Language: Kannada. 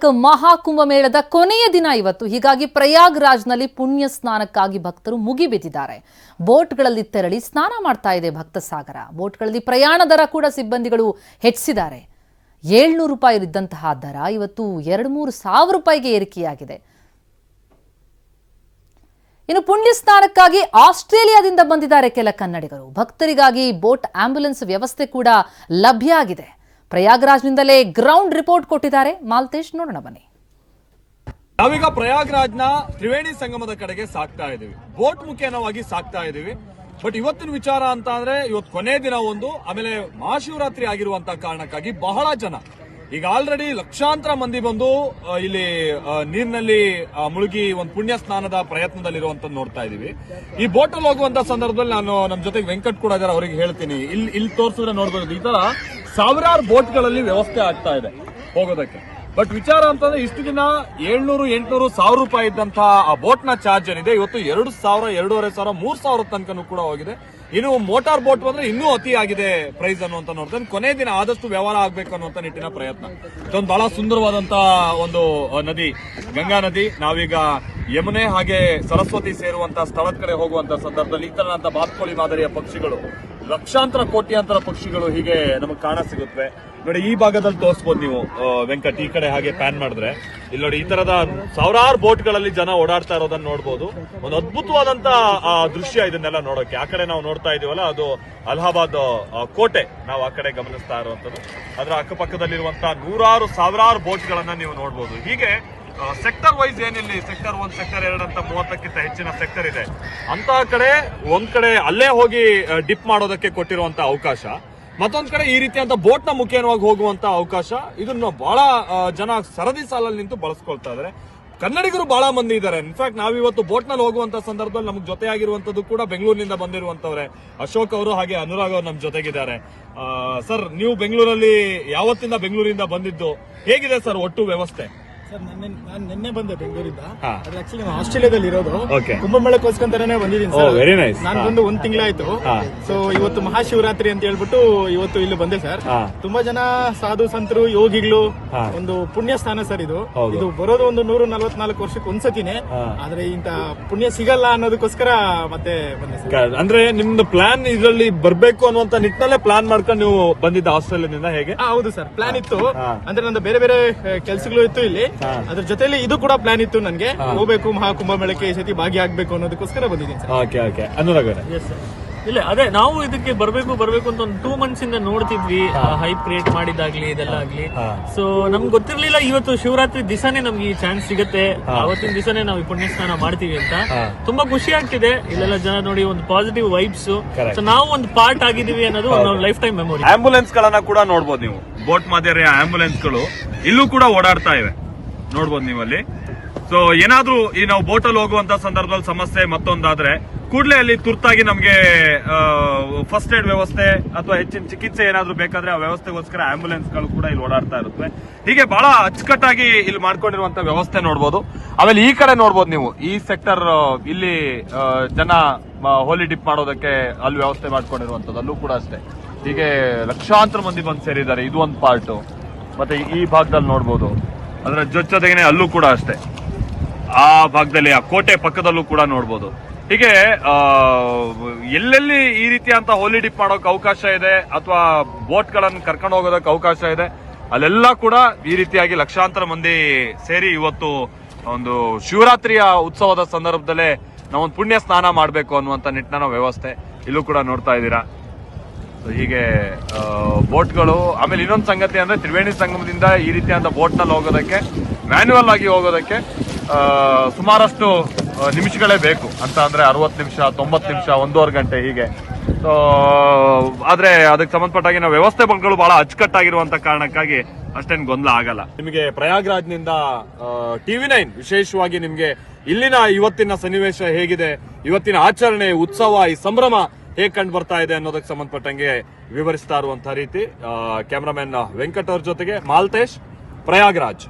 ಮಹಾಕುಂಭಮೇಳದ ಕೊನೆಯ ದಿನ ಇವತ್ತು. ಹೀಗಾಗಿ ಪ್ರಯಾಗ್ರಾಜ್ನಲ್ಲಿ ಪುಣ್ಯ ಸ್ನಾನಕ್ಕಾಗಿ ಭಕ್ತರು ಮುಗಿಬಿದ್ದಿದ್ದಾರೆ. ಬೋಟ್ಗಳಲ್ಲಿ ತೆರಳಿ ಸ್ನಾನ ಮಾಡ್ತಾ ಇದೆ ಭಕ್ತ ಸಾಗರ. ಬೋಟ್ಗಳಲ್ಲಿ ಪ್ರಯಾಣ ದರ ಕೂಡ ಸಿಬ್ಬಂದಿಗಳು ಹೆಚ್ಚಿಸಿದ್ದಾರೆ. 700 ರೂಪಾಯಿ ಇದ್ದಂತಹ ದರ ಇವತ್ತು 2-3 ಸಾವಿರ ರೂಪಾಯಿಗೆ ಏರಿಕೆಯಾಗಿದೆ. ಇನ್ನು ಪುಣ್ಯ ಸ್ನಾನಕ್ಕಾಗಿ ಆಸ್ಟ್ರೇಲಿಯಾದಿಂದ ಬಂದಿದ್ದಾರೆ ಕೆಲ ಕನ್ನಡಿಗರು. ಭಕ್ತರಿಗಾಗಿ ಬೋಟ್ ಆಂಬ್ಯುಲೆನ್ಸ್ ವ್ಯವಸ್ಥೆ ಕೂಡ ಲಭ್ಯ ಆಗಿದೆ. ಪ್ರಯಾಗ್ರಾಜ್ನಿಂದಲೇ ಗ್ರೌಂಡ್ ರಿಪೋರ್ಟ್ ಕೊಟ್ಟಿದ್ದಾರೆ ಮಾಲ್ತೇಶ್. ನೋಡೋಣ ಬನ್ನಿ. ನಾವೀಗ ಪ್ರಯಾಗ್ರಾಜ್ನ ತ್ರಿವೇಣಿ ಸಂಗಮದ ಕಡೆಗೆ ಸಾಕ್ತಾ ಇದೀವಿ. ಬೋಟ್ ಮುಖೇನವಾಗಿ ಸಾಕ್ತಾ ಇದೀವಿ. ಬಟ್ ಇವತ್ತಿನ ವಿಚಾರ ಅಂತ ಅಂದ್ರೆ ಇವತ್ತು ಕೊನೆ ದಿನ ಒಂದು, ಆಮೇಲೆ ಮಹಾಶಿವರಾತ್ರಿ ಆಗಿರುವಂತಹ ಕಾರಣಕ್ಕಾಗಿ ಬಹಳ ಜನ, ಈಗ ಆಲ್ರೆಡಿ ಲಕ್ಷಾಂತರ ಮಂದಿ ಬಂದು ಇಲ್ಲಿ ನೀರಿನಲ್ಲಿ ಮುಳುಗಿ ಒಂದು ಪುಣ್ಯ ಸ್ನಾನದ ಪ್ರಯತ್ನದಲ್ಲಿರುವಂತ ನೋಡ್ತಾ ಇದೀವಿ. ಈ ಬೋಟ್ ಅಲ್ಲಿ ಹೋಗುವಂತ ಸಂದರ್ಭದಲ್ಲಿ ನಾನು ನಮ್ಮ ಜೊತೆಗೆ ವೆಂಕಟ್ ಕೂಡ ಇದ್ದಾರೆ, ಅವರಿಗೆ ಹೇಳ್ತೀನಿ. ಇಲ್ಲಿ ತೋರಿಸಿದ್ರೆ ನೋಡ್ಬೋದು, ಈ ತರ ಸಾವಿರಾರು ಬೋಟ್ ಗಳಲ್ಲಿ ವ್ಯವಸ್ಥೆ ಆಗ್ತಾ ಇದೆ ಹೋಗೋದಕ್ಕೆ. ಬಟ್ ವಿಚಾರ ಅಂತಂದ್ರೆ ಇಷ್ಟು ದಿನ 700, 800, 1000 ರೂಪಾಯಿ ಇದ್ದಂತಹ ಆ ಬೋಟ್ ನ ಚಾರ್ಜ್ ಏನಿದೆ ಇವತ್ತು 2000, 2500, 3000 ತನಕನೂ ಕೂಡ ಹೋಗಿದೆ. ಇನ್ನು ಮೋಟಾರ್ ಬೋಟ್ ಬಂದ್ರೆ ಇನ್ನೂ ಅತಿ ಆಗಿದೆ ಪ್ರೈಸ್ ಅನ್ನುವಂತ ನೋಡ್ತಾನೆ. ಕೊನೆ ದಿನ ಆದಷ್ಟು ವ್ಯವಹಾರ ಆಗ್ಬೇಕು ಅನ್ನುವಂತ ನಿಟ್ಟಿನ ಪ್ರಯತ್ನ. ಇದೊಂದು ಬಹಳ ಸುಂದರವಾದಂತ ಒಂದು ನದಿ, ಗಂಗಾ ನದಿ. ನಾವೀಗ ಯಮುನೆ ಹಾಗೆ ಸರಸ್ವತಿ ಸೇರುವಂತ ಸ್ಥಳದ ಕಡೆ ಹೋಗುವಂತ ಸಂದರ್ಭದಲ್ಲಿ ಈ ತರನಂತ ಬಾತ್ಕೋಳಿ ಮಾದರಿಯ ಪಕ್ಷಿಗಳು, ಲಕ್ಷಾಂತರ ಕೋಟ್ಯಾಂತರ ಪಕ್ಷಿಗಳು ಹೀಗೆ ನಮಗೆ ಕಾಣ ಸಿಗುತ್ತವೆ. ನೋಡಿ, ಈ ಭಾಗದಲ್ಲಿ ತೋರಿಸಬಹುದು ನೀವು ವೆಂಕಟ್, ಈ ಕಡೆ ಹಾಗೆ ಪ್ಯಾನ್ ಮಾಡಿದ್ರೆ ಇಲ್ಲಿ ನೋಡಿ, ಈ ತರದ ಸಾವಿರಾರು ಬೋಟ್ ಗಳಲ್ಲಿ ಜನ ಓಡಾಡ್ತಾ ಇರೋದನ್ನ ನೋಡಬಹುದು. ಒಂದು ಅದ್ಭುತವಾದಂತ ದೃಶ್ಯ ಇದನ್ನೆಲ್ಲ ನೋಡೋಕೆ. ಆ ಕಡೆ ನಾವು ನೋಡ್ತಾ ಇದೀವಲ್ಲ, ಅದು ಅಲಹಾಬಾದ್ ಕೋಟೆ ನಾವು ಆ ಕಡೆ ಗಮನಿಸ್ತಾ ಇರುವಂತದ್ದು. ಅದರ ಅಕ್ಕಪಕ್ಕದಲ್ಲಿರುವಂತಹ ನೂರಾರು ಸಾವಿರಾರು ಬೋಟ್ ಗಳನ್ನ ನೀವು ನೋಡಬಹುದು. ಹೀಗೆ ಸೆಕ್ಟರ್ ವೈಸ್ ಏನಿಲ್ಲ, ಸೆಕ್ಟರ್ 1, ಸೆಕ್ಟರ್ 2 ಅಂತ 30ಕ್ಕಿಂತ ಹೆಚ್ಚಿನ ಸೆಕ್ಟರ್ ಇದೆ. ಅಂತ ಕಡೆ ಒಂದ್ ಕಡೆ ಅಲ್ಲೇ ಹೋಗಿ ಡಿಪ್ ಮಾಡೋದಕ್ಕೆ ಕೊಟ್ಟಿರುವಂತ ಅವಕಾಶ, ಮತ್ತೊಂದ್ ಕಡೆ ಈ ರೀತಿಯಂತ ಬೋಟ್ ನ ಮುಖೇನವಾಗಿ ಹೋಗುವಂತ ಅವಕಾಶ, ಇದನ್ನು ಬಹಳ ಜನ ಸರದಿ ಸಾಲಲ್ಲಿ ನಿಂತು ಬಳಸ್ಕೊಳ್ತಾ ಇದಾರೆ. ಕನ್ನಡಿಗರು ಬಹಳ ಮಂದಿ ಇದ್ದಾರೆ. ಇನ್ಫ್ಯಾಕ್ಟ್ ನಾವಿವತ್ತು ಬೋಟ್ ನಲ್ಲಿ ಹೋಗುವಂತ ಸಂದರ್ಭದಲ್ಲಿ ನಮ್ಗೆ ಜೊತೆ ಆಗಿರುವಂತದ್ದು ಕೂಡ ಬೆಂಗಳೂರಿನಿಂದ ಬಂದಿರುವಂತವ್ರೆ. ಅಶೋಕ್ ಅವರು ಹಾಗೆ ಅನುರಾಗ್ ಅವರು ನಮ್ ಜೊತೆಗಿದ್ದಾರೆ. ಸರ್, ನೀವು ಬೆಂಗಳೂರಲ್ಲಿ ಯಾವತ್ತಿಂದ ಬೆಂಗಳೂರಿಂದ ಬಂದಿದ್ದು, ಹೇಗಿದೆ ಸರ್ ಒಟ್ಟು ವ್ಯವಸ್ಥೆ? ಸರ್, ನಾನು ನಿನ್ನೆ ಬಂದೆ ಬೆಂಗಳೂರಿಂದ. ಆಕ್ಚುಲಿ ನಾನು ಆಸ್ಟ್ರೇಲಿಯಾದಲ್ಲಿ ಇರೋದು. ಕುಂಭಮೇಳಕ್ಕೋಸ್ಕರನೇ ಬಂದಿದ್ದೀನಿ ಸರ್. Very nice. ನಾನು ಬಂದು 1 ತಿಂಗಳಾಯ್ತು. ಸೊ ಇವತ್ತು ಮಹಾಶಿವರಾತ್ರಿ ಅಂತ ಹೇಳ್ಬಿಟ್ಟು ಇವತ್ತು ಇಲ್ಲಿ ಬಂದೆ ಸರ್. ತುಂಬಾ ಜನ ಸಾಧು ಸಂತರು, ಯೋಗಿಗಳು, ಒಂದು ಪುಣ್ಯ ಸ್ಥಾನ ಸರ್ ಇದು. ಇದು ಬರೋದು ಒಂದು 144 ವರ್ಷಕ್ಕೆ ಒಂದ್ಸತಿನೇ. ಆದ್ರೆ ಇಂತ ಪುಣ್ಯ ಸಿಗಲ್ಲ ಅನ್ನೋದಕ್ಕೋಸ್ಕರ ಮತ್ತೆ ಬಂದೆ ಸರ್. ಅಂದ್ರೆ ನಿಮ್ದು ಪ್ಲಾನ್ ಇದರಲ್ಲಿ ಬರ್ಬೇಕು ಅನ್ನುವಂತ ನಿಟ್ಟಿನಲ್ಲೇ ಪ್ಲಾನ್ ಮಾಡ್ಕೊಂಡು ನೀವು ಬಂದಿದ್ದ ಆಸ್ಟ್ರೇಲಿಯಾದಿಂದ? ಹೇಗೆ? ಹೌದು ಸರ್, ಪ್ಲಾನ್ ಇತ್ತು. ಅಂದ್ರೆ ನಂದು ಬೇರೆ ಬೇರೆ ಕೆಲಸಗಳು ಇತ್ತು ಇಲ್ಲಿ. ಅದ್ರ ಜೊತೆಲಿ ಇದು ಕೂಡ ಪ್ಲಾನ್ ಇತ್ತು ನನ್ಗೆ. ಹೋಗ್ಬೇಕು ಮಹಾಕುಂಭಮೇಳಕ್ಕೆ ಈ ಸತಿ ಭಾಗಿಯಾಗಬೇಕು ಅನ್ನೋದಕ್ಕೋಸ್ಕರ ಬಂದಿದ್ದೀನಿ ಸರ್. ಓಕೆ. ಅನುರಾಗ್ ಇಲ್ಲ, ಅದೇ ನಾವು ಇದಕ್ಕೆ ಬರ್ಬೇಕು ಅಂತ ಒಂದು 2 months ಇಂದ ನೋಡ್ತಿದ್ವಿ. ಹೈಪ್ ಕ್ರಿಯೇಟ್ ಮಾಡಿದಾಗ್ಲಿ ಇದೆಲ್ಲ ಆಗ್ಲಿ. ಸೊ ನಮ್ಗೆ ಗೊತ್ತಿರ್ಲಿಲ್ಲ ಇವತ್ತು ಶಿವರಾತ್ರಿ ದಿವಸನೇ ನಮ್ಗೆ ಈ ಚಾನ್ಸ್ ಸಿಗುತ್ತೆ, ಅವತ್ತಿನ ದಿವಸನೇ ನಾವು ಈ ಪುಣ್ಯ ಸ್ನಾನ ಮಾಡ್ತೀವಿ ಅಂತ. ತುಂಬಾ ಖುಷಿ ಆಗ್ತಿದೆ. ಇಲ್ಲೆಲ್ಲ ಜನ ನೋಡಿ, ಒಂದು ಪಾಸಿಟಿವ್ ವೈಬ್ಸ್. ಸೊ ನಾವು ಒಂದು ಪಾರ್ಟ್ ಆಗಿದೀವಿ ಅನ್ನೋದು ಒಂದು ಲೈಫ್ ಟೈಮ್ ಮೆಮೊರಿ. ಆಂಬುಲೆನ್ಸ್ ಗಳನ್ನ ಕೂಡ ನೋಡ್ಬೋದು ನೀವು. ಬೋಟ್ ಮಾದರಿಯ ಆಂಬುಲೆನ್ಸ್ ಗಳು ಇಲ್ಲೂ ಕೂಡ ಓಡಾಡ್ತಾ ಇವೆ, ನೋಡ್ಬೋದು ನೀವು ಅಲ್ಲಿ. ಸೊ ಏನಾದ್ರೂ ಈ ನಾವು ಬೋಟಲ್ಲಿ ಹೋಗುವಂತ ಸಂದರ್ಭದಲ್ಲಿ ಸಮಸ್ಯೆ ಮತ್ತೊಂದಾದ್ರೆ ಕೂಡಲೇ ಅಲ್ಲಿ ತುರ್ತಾಗಿ ನಮಗೆ ಫಸ್ಟ್ ಏಡ್ ವ್ಯವಸ್ಥೆ ಅಥವಾ ಹೆಚ್ಚಿನ ಚಿಕಿತ್ಸೆ ಏನಾದ್ರೂ ಬೇಕಾದ್ರೆ ಆ ವ್ಯವಸ್ಥೆಗೋಸ್ಕರ ಆಂಬುಲೆನ್ಸ್ ಗಳು ಕೂಡ ಇಲ್ಲಿ ಓಡಾಡ್ತಾ ಇರುತ್ತವೆ. ಹೀಗೆ ಬಹಳ ಅಚ್ಚುಕಟ್ಟಾಗಿ ಇಲ್ಲಿ ಮಾಡ್ಕೊಂಡಿರುವಂತ ವ್ಯವಸ್ಥೆ ನೋಡ್ಬೋದು. ಆಮೇಲೆ ಈ ಕಡೆ ನೋಡ್ಬೋದು ನೀವು, ಈ ಸೆಕ್ಟರ್ ಇಲ್ಲಿ ಜನ ಹೋಲಿ ಡಿಪ್ ಮಾಡೋದಕ್ಕೆ ಅಲ್ಲಿ ವ್ಯವಸ್ಥೆ ಮಾಡ್ಕೊಂಡಿರುವಂತದ್ದು. ಅಲ್ಲೂ ಕೂಡ ಅಷ್ಟೇ, ಹೀಗೆ ಲಕ್ಷಾಂತರ ಮಂದಿ ಬಂದು ಸೇರಿದ್ದಾರೆ. ಇದು ಒಂದು ಪಾರ್ಟ್. ಮತ್ತೆ ಈ ಭಾಗದಲ್ಲಿ ನೋಡ್ಬೋದು, ಅದರ ಜೊತೆಗೇನೆ ಅಲ್ಲೂ ಕೂಡ ಅಷ್ಟೇ, ಆ ಭಾಗದಲ್ಲಿ ಆ ಕೋಟೆ ಪಕ್ಕದಲ್ಲೂ ಕೂಡ ನೋಡ್ಬೋದು. ಹೀಗೆ ಎಲ್ಲೆಲ್ಲಿ ಈ ರೀತಿಯಂತ ಹೋಲಿ ಡಿಪ್ ಮಾಡೋಕೆ ಅವಕಾಶ ಇದೆ ಅಥವಾ ಬೋಟ್ ಗಳನ್ನು ಕರ್ಕೊಂಡು ಹೋಗೋದಕ್ಕೆ ಅವಕಾಶ ಇದೆ, ಅಲ್ಲೆಲ್ಲ ಕೂಡ ಈ ರೀತಿಯಾಗಿ ಲಕ್ಷಾಂತರ ಮಂದಿ ಸೇರಿ ಇವತ್ತು ಒಂದು ಶಿವರಾತ್ರಿಯ ಉತ್ಸವದ ಸಂದರ್ಭದಲ್ಲೇ ನಾವೊಂದು ಪುಣ್ಯ ಸ್ನಾನ ಮಾಡಬೇಕು ಅನ್ನುವಂತ ನಿಟ್ಟಿನ ವ್ಯವಸ್ಥೆ ಇಲ್ಲೂ ಕೂಡ ನೋಡ್ತಾ ಇದ್ದೀರಾ. ಹೀಗೆ ಬೋಟ್ಗಳು. ಆಮೇಲೆ ಇನ್ನೊಂದು ಸಂಗತಿ ಅಂದ್ರೆ, ತ್ರಿವೇಣಿ ಸಂಗಮದಿಂದ ಈ ರೀತಿಯಾದ ಬೋಟ್ ನಲ್ಲಿ ಹೋಗೋದಕ್ಕೆ, ಮ್ಯಾನ್ಯುವಲ್ ಆಗಿ ಹೋಗೋದಕ್ಕೆ ಸುಮಾರಷ್ಟು ನಿಮಿಷಗಳೇ ಬೇಕು. ಅಂತ ಅಂದ್ರೆ 60 ನಿಮಿಷ, 90 ನಿಮಿಷ, 1.5 ಗಂಟೆ ಹೀಗೆ. ಸೊ ಆದ್ರೆ ಅದಕ್ಕೆ ಸಂಬಂಧಪಟ್ಟಾಗಿ ನಾವು ವ್ಯವಸ್ಥೆಗಳು ಬಹಳ ಅಚ್ಚುಕಟ್ಟಾಗಿರುವಂತ ಕಾರಣಕ್ಕಾಗಿ ಅಷ್ಟೇನು ಗೊಂದಲ ಆಗಲ್ಲ. ನಿಮಗೆ ಪ್ರಯಾಗ್ರಾಜ್ನಿಂದ TV9 ವಿಶೇಷವಾಗಿ ನಿಮ್ಗೆ ಇಲ್ಲಿನ ಇವತ್ತಿನ ಸನ್ನಿವೇಶ ಹೇಗಿದೆ, ಇವತ್ತಿನ ಆಚರಣೆ, ಉತ್ಸವ, ಈ ಸಂಭ್ರಮ ಹೇಗೆ ಕಂಡು ಬರ್ತಾ ಇದೆ ಅನ್ನೋದಕ್ಕೆ ಸಂಬಂಧಪಟ್ಟಂಗೆ ವಿವರಿಸ್ತಾ ಇರುವಂತಹ ರೀತಿ ಕ್ಯಾಮರಾಮನ್ ವೆಂಕಟ್ ಅವ್ರ ಜೊತೆಗೆ ಮಾಲ್ತೇಶ್, ಪ್ರಯಾಗ್ರಾಜ್.